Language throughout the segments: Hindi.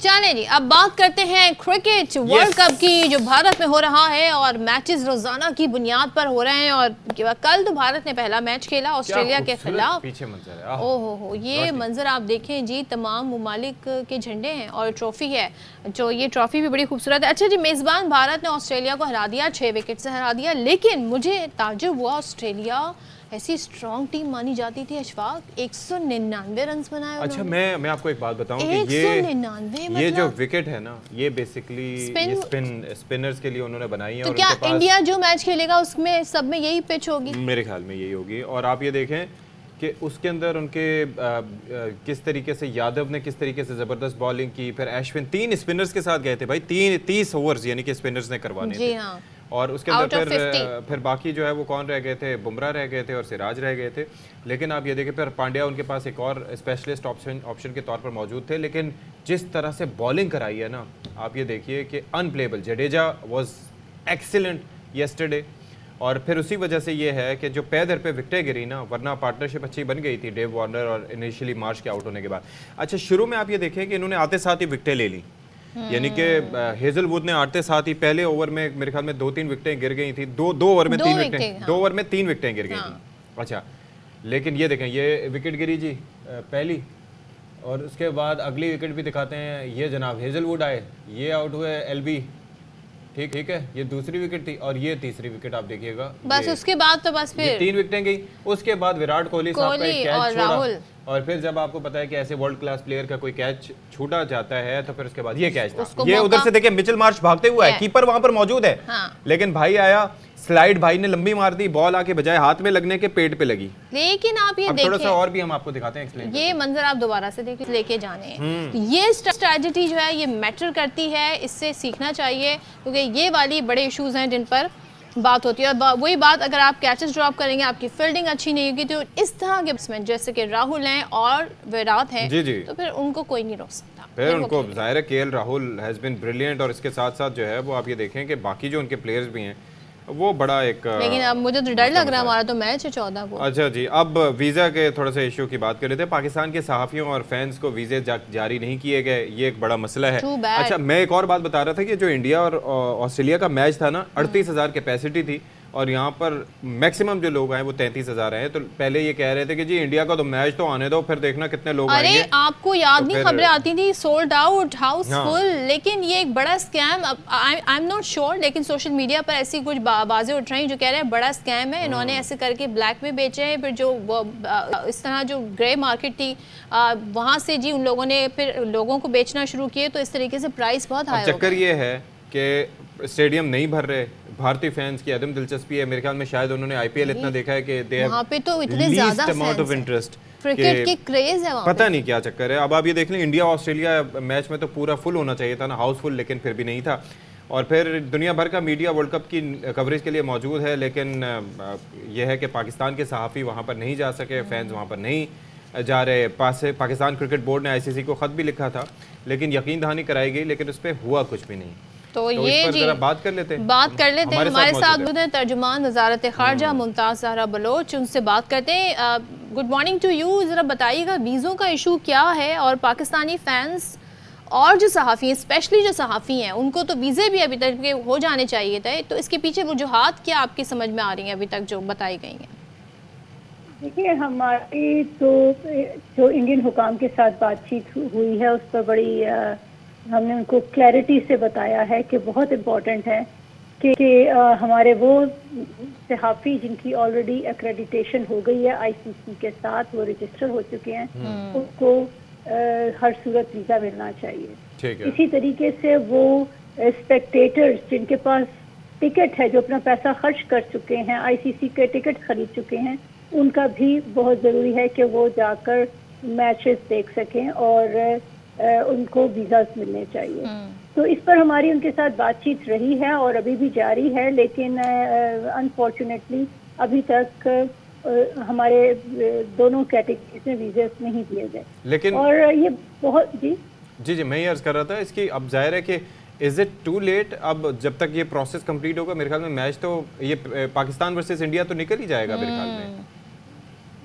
चलें जी, अब बात करते हैं क्रिकेट वर्ल्ड कप की, जो भारत में हो रहा है और मैचेस रोजाना की बुनियाद पर हो रहे हैं। और कल तो भारत ने पहला मैच खेला ऑस्ट्रेलिया के खिलाफ। पीछे मंजर है, ओहो हो, ये मंजर आप देखें जी, तमाम ममालिक के झंडे हैं और ट्रॉफी है, जो ये ट्रॉफी भी बड़ी खूबसूरत है। अच्छा जी, मेजबान भारत ने ऑस्ट्रेलिया को हरा दिया, 6 विकेट से हरा दिया, लेकिन मुझे ताज्जुब हुआ, ऑस्ट्रेलिया ऐसी स्ट्रॉन्ग टीम मानी जाती थी अशफाक, 199 रन बनाए। अच्छा, मैं आपको एक बात बताऊं कि 199 ये जो विकेट है ना, ये बेसिकली स्पिनर्स के लिए उन्होंने बनाई है। तो और क्या इंडिया जो मैच खेलेगा उसमें सब में यही पिच होगी? मेरे ख्याल में यही होगी। और आप ये देखें कि उसके अंदर उनके किस तरीके से यादव ने किस तरीके से जबरदस्त बॉलिंग की, फिर अश्विन 3 स्पिनर्स के साथ गए थे भाई, 30 ओवर्स यानी कि स्पिनर्स ने करवाने थे। हाँ। और उसके अंदर फिर बाकी जो है वो कौन रह गए थे, बुमराह रह गए थे और सिराज रह गए थे। लेकिन आप ये देखें, फिर पांड्या उनके पास एक और स्पेशलिस्ट ऑप्शन के तौर पर मौजूद थे। लेकिन जिस तरह से बॉलिंग कराई है ना, आप ये देखिए कि unplayable. Jadeja was excellent yesterday. और फिर उसी वजह से ये है कि जो पैदर पे विकेटें गिरी ना, वरना पार्टनरशिप अच्छी बन गई थी डेव वार्नर और इनिशियली मार्श के आउट होने के बाद। अच्छा, शुरू में आप ये देखें कि इन्होंने आते साथ ही विकेटें ले ली, यानी कि हेजलवुड ने आते साथ ही पहले ओवर में मेरे ख्याल में 2-3 विकेटें गिर गई थी। दो ओवर में 3 विकेटें, 2 ओवर में 3 विकेटें गिर गई थी। अच्छा, लेकिन ये देखें, ये विकेट गिरी जी पहली, और उसके बाद अगली विकेट भी दिखाते हैं। ये जनाब हेजलवुड आए, ये आउट हुए एलबी, ठीक है, ये दूसरी विकेट थी और ये तीसरी विकेट आप देखिएगा। बस उसके बाद तो बस फिर 3 विकेटें गई। उसके बाद विराट कोहली साहब का एक कैच छोड़ा, और फिर जब आपको पता है कि ऐसे वर्ल्ड क्लास प्लेयर का कोई कैच छूटा जाता है तो फिर उसके बाद ये कैच था। ये उधर से देखिए मिचेल मार्श भागते हुआ है, कीपर वहां पर मौजूद है। लेकिन भाई आया, स्लाइड भाई ने लंबी मार दी, बॉल आके बजाय हाथ में लगने के पेट पे लगी। लेकिन आप ये देखिए, थोड़ा सा और भी हम आपको दिखाते हैं, एक्सप्लेन। ये मंजर आप दोबारा से देखिए, लेके जाने हैं। ये स्ट्रेटजी जो है ये मैटर करती है, इससे सीखना चाहिए, क्योंकि ये वाली बड़े इश्यूज हैं जिन पर बात होती है। और वही बात, अगर आप कैचेस ड्रॉप करेंगे, आपकी फील्डिंग अच्छी नहीं होगी, तो इस तरह के बैट्समैन जैसे कि राहुल हैं और विराट हैं, तो फिर उनको कोई नहीं रोक सकता। फिर उनको जाहिर है KL Rahul has been brilliant, और इसके साथ साथ जो है वो आप ये देखें कि बाकी जो उनके प्लेयर्स भी हैं वो बड़ा एक, लेकिन अब मुझे तो डर लग रहा है, हमारा तो मैच है 14 को। अच्छा जी, अब वीज़ा के थोड़ा सा इशू की बात कर रहे थे। पाकिस्तान के सहाफ़ियों और फैंस को वीज़े जारी नहीं किए गए, ये एक बड़ा मसला है। अच्छा, मैं एक और बात बता रहा था कि जो इंडिया और ऑस्ट्रेलिया का मैच था ना, 38,000 कैपेसिटी थी, और यहाँ पर मैक्सिमम जो लोग आए वो 33,000 आए। तो पहले ये कह रहे थे कि जी इंडिया का तो मैच तो आने दो, फिर देखना कितने लोग आएंगे। अरे आपको याद नहीं, खबरें आती थी सोल्ड आउट, हाउसफुल, लेकिन ये एक बड़ा scam. I am not sure, लेकिन सोशल मीडिया पर ऐसी कुछ बातें उठ रही जो कह रहे हैं बड़ा स्कैम है, इन्होंने ऐसे करके ब्लैक में बेचे हैं। फिर जो इस तरह जो ग्रे मार्केट थी वहाँ से जी उन लोगों ने फिर लोगों को बेचना शुरू किए, तो इस तरीके से प्राइस बहुत हाई हो गया। चक्कर ये है कि स्टेडियम नहीं भर रहे, भारतीय फैंस की अदम दिलचस्पी है। मेरे ख्याल में शायद उन्होंने आईपीएल इतना देखा है कि वहाँ पे तो इतने ज्यादा अमाउंट ऑफ इंटरेस्ट, क्रिकेट की क्रेज है, पता नहीं क्या चक्कर है। अब आप ये देख लें, इंडिया ऑस्ट्रेलिया मैच में तो पूरा फुल होना चाहिए था ना, हाउसफुल, लेकिन फिर भी नहीं था। और फिर दुनिया भर का मीडिया वर्ल्ड कप की कवरेज के लिए मौजूद है, लेकिन यह है कि पाकिस्तान के सहाफ़ी वहाँ पर नहीं जा सके, फैंस वहाँ पर नहीं जा रहे। पाकिस्तान क्रिकेट बोर्ड ने आईसीसी को ख़त भी लिखा था, लेकिन यकीन दहानी कराई गई, लेकिन उस पर हुआ कुछ भी नहीं। तो ये जी बात कर लेते हैं। हमारे साथ तर्जुमान वजारत खारजा मुमताज़ ज़हरा बलोच, उनसे बात करते हैं। Good morning to you. ज़रा बताइएगा वीज़ों का इशू क्या है, और पाकिस्तानी फैंस और जो सहाफ़ी हैं, स्पेशली जो सहाफ़ी हैं, उनको तो वीज़े भी अभी तक के हो जाने चाहिए थे, तो इसके पीछे वजूहात क्या आपकी समझ में आ रही हैं अभी तक जो बताई गई हैं? देखिए, हमारी तो जो इंडियन हुकाम के साथ बातचीत हुई है, उस पर बड़ी हमने उनको क्लैरिटी से बताया है कि बहुत इम्पोर्टेंट है कि हमारे वो सहाफ़ी जिनकी ऑलरेडी एक्रेडिटेशन हो गई है आईसीसी के साथ, वो रजिस्टर हो चुके हैं, उनको हर सूरत वीज़ा मिलना चाहिए। इसी तरीके से वो स्पेक्टेटर्स जिनके पास टिकट है, जो अपना पैसा खर्च कर चुके हैं, आईसीसी के टिकट खरीद चुके हैं, उनका भी बहुत ज़रूरी है कि वो जाकर मैचेस देख सकें और उनको वीज़ा मिलने चाहिए। तो इस पर हमारी उनके साथ बातचीत रही है और अभी भी जारी है, लेकिन अनफॉर्चुनेटली अभी तक हमारे दोनों कैटेगरीज में वीज़ा नहीं दिए गए। लेकिन और ये बहुत जी मैं ये अर्ज कर रहा था, इसकी अब जाहिर है कि इज इट टू लेट? अब जब तक ये प्रोसेस कंप्लीट होगा, मेरे ख्याल में मैच तो ये पाकिस्तान वर्सेस इंडिया तो निकल ही जाएगा मेरे ख्याल में।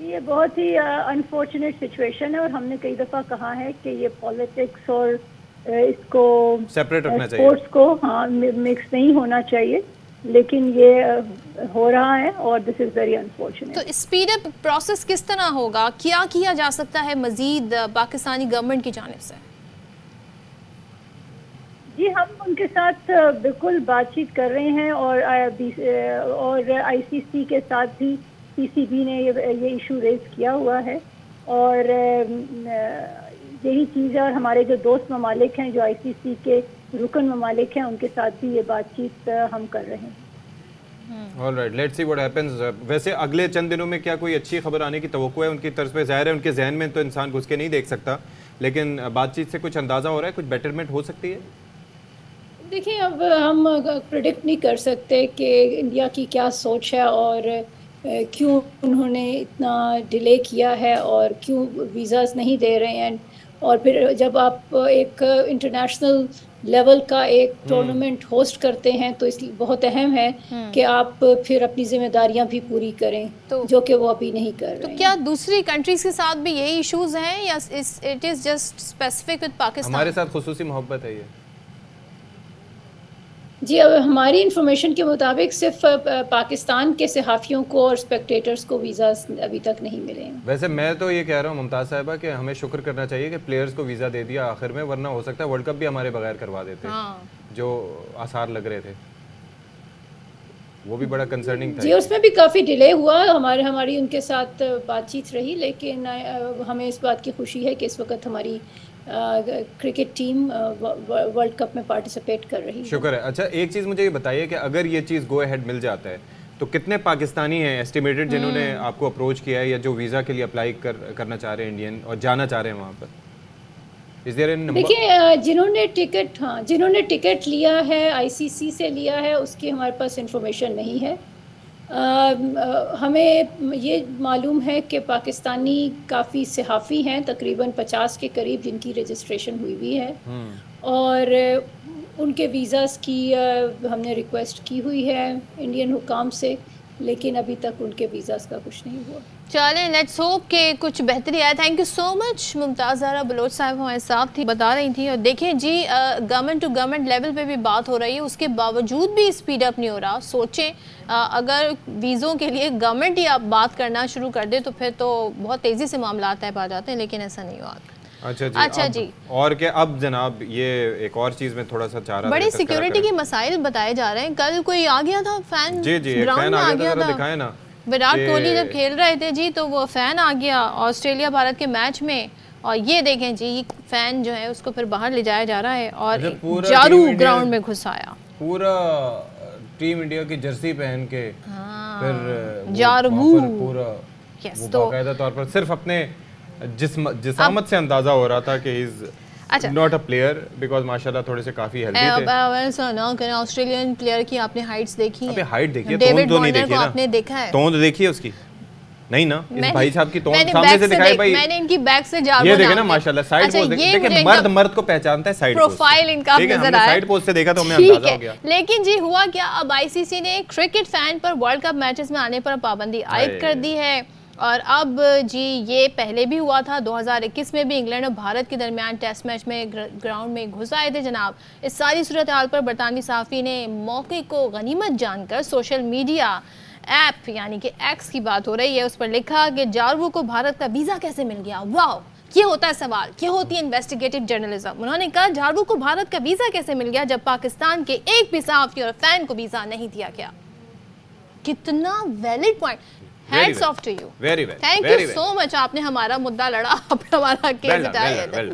ये बहुत ही अनफॉर्चुनेट सिचुएशन है, और हमने कई दफ़ा कहा है कि ये पॉलिटिक्स और इसको सेपरेट रखना चाहिए, स्पोर्ट्स को हाँ मिक्स नहीं होना चाहिए, लेकिन ये हो रहा है और दिस इज वेरी अनफॉर्चुनेट। तो स्पीड अप प्रोसेस किस तरह होगा, क्या किया जा सकता है मजीद पाकिस्तानी गवर्नमेंट की जानिब से? जी हम उनके साथ बिल्कुल बातचीत कर रहे हैं और आईसीसी के साथ भी पीसीबी ने ये इशू रेज किया हुआ है और यही चीज़ है। और हमारे जो दोस्त ममालिक हैं जो आईसीसी के रुकन ममालिक हैं उनके साथ भी ये बातचीत हम कर रहे हैं। Alright, let's see what happens. वैसे अगले चंद दिनों में क्या कोई अच्छी खबर आने की तवक्को है उनकी तरफ से? ज़ाहिर है उनके जहन में तो इंसान घुस के नहीं देख सकता, लेकिन बातचीत से कुछ अंदाज़ा हो रहा है, कुछ बेटरमेंट हो सकती है? देखिए अब हम प्रेडिक्ट नहीं कर सकते कि इंडिया की क्या सोच है और क्यों उन्होंने इतना डिले किया है और क्यों वीज़ास नहीं दे रहे हैं। और फिर जब आप एक इंटरनेशनल लेवल का एक टूर्नामेंट होस्ट करते हैं तो इसलिए बहुत अहम है कि आप फिर अपनी जिम्मेदारियां भी पूरी करें, तो जो कि वो अभी नहीं कर रहे हैं। तो क्या दूसरी कंट्रीज के साथ भी यही इश्यूज हैं या it is just specific with Pakistan? हमारे साथ खुसूसी मोहब्बत है ये। जी अब हमारी इंफॉर्मेशन के मुताबिक सिर्फ पाकिस्तान के सहाफ़ियों को और स्पेक्टेटर्स को वीज़ा अभी तक नहीं मिले हैं। वैसे मैं तो ये कह रहा हूँ मुमताज़ साहिबा कि हमें शुक्र करना चाहिए कि प्लेयर्स को वीज़ा दे दिया आखिर में, वरना हो सकता है वर्ल्ड कप भी हमारे बगैर करवा देते। हाँ। जो आसार लग रहे थे वो भी बड़ा कंसर्निंग था। जी उसमें भी काफ़ी डिले हुआ, हमारी उनके साथ बातचीत रही, लेकिन हमें इस बात की खुशी है कि इस वक्त हमारी क्रिकेट टीम वर्ल्ड कप में पार्टिसिपेट कर रही है। शुक्र है। अच्छा एक चीज़ मुझे ये बताइए कि अगर ये चीज़ गो अहेड मिल जाता है तो कितने पाकिस्तानी हैं एस्टिमेटेड जिन्होंने आपको अप्रोच किया है या जो वीज़ा के लिए अप्लाई करना चाह रहे हैं इंडियन और जाना चाह रहे हैं वहाँ पर? देखिए जिन्होंने टिकट लिया है आईसीसी से लिया है उसकी हमारे पास इंफॉर्मेशन नहीं है। हमें ये मालूम है कि पाकिस्तानी काफ़ी सहाफ़ी हैं, तकरीबन 50 के करीब जिनकी रजिस्ट्रेशन हुई भी है और उनके वीज़ास की हमने रिक्वेस्ट की हुई है इंडियन हुकाम से, लेकिन अभी तक उनके वीज़ास का कुछ नहीं हुआ। चलें लेट्स होप के कुछ बेहतरी आए। Thank you so much. Mumtaz Zahra Baloch साहब हमारे साथ थी, बता रही थी। और देखें जी गवर्नमेंट टू गवर्नमेंट लेवल पे भी बात हो रही है, उसके बावजूद भी स्पीड अप नहीं हो रहा। सोचें अगर वीज़ों के लिए गवर्नमेंट ही आप बात करना शुरू कर दे तो फिर तो बहुत तेज़ी से मामला तय पा जाते हैं, लेकिन ऐसा नहीं हुआ। अच्छा जी और क्या अब जनाब ये एक और चीज़ में थोड़ा सा चाह रहा बड़ी सिक्योरिटी के मसाइल बताए जा रहे हैं। कल कोई आ गया था फैन, जी ग्राउंड में आ गया था, दिखाए ना विराट कोहली जब खेल रहे थे जी तो वो फैन आ गया ऑस्ट्रेलिया भारत के मैच में, और ये देखें जी फैन जो है उसको फिर बाहर ले जाया जा रहा है और जारू ग्राउंड में घुस आया। पूरा टीम इंडिया की जर्सी पहन के फिर जारू पूरा बाकायदा तौर पर सिर्फ अपने जिसामत से अंदाजा हो रहा था कि is not a player because माशाल्लाह थोड़े से काफी हेल्दी थे। ऑस्ट्रेलियन प्लेयर की आपने हाइट्स देखी है? हाइट देखी है, डेविड तो नहीं देखी ना? आपने देखा है? तोंद देखी है उसकी? नहीं ना, इस भाई साहब की तोंद सामने से दिखाई भाई। मैंने इनकी बैक से जारू ये देखे ना माशाल्लाह साइड पोज देखे, मर्द को पहचानता है साइड पोज, प्रोफाइल इनका नजर आया, साइड पोज से देखा तो हमें अंदाजा हो गया। लेकिन जी हुआ क्या, अब आईसीसी ने क्रिकेट फैन पर वर्ल्ड कप मैचेस में आने पर पाबंदी आयद कर दी है। और अब जी ये पहले भी हुआ था 2021 में भी इंग्लैंड और भारत के दरमियान टेस्ट मैच में ग्राउंड में घुस आए थे जनाब। इस सारी सूरत हाल पर बरतानवी सहाफ़ी ने मौके को गनीमत जानकर सोशल मीडिया ऐप यानी कि एक्स की बात हो रही है उस पर लिखा कि जारू को भारत का वीज़ा कैसे मिल गया। वाओ, ये होता है सवाल, ये होती है इन्वेस्टिगेटिव जर्नलिज्म। उन्होंने कहा जारू को भारत का वीज़ा कैसे मिल गया जब पाकिस्तान के एक भी सहाफ़ी और फैन को वीज़ा नहीं दिया गया। कितना valid point, hats off to you, very well, thank you so much. आपने हमारा मुद्दा लड़ा, हमारा केस जिताया।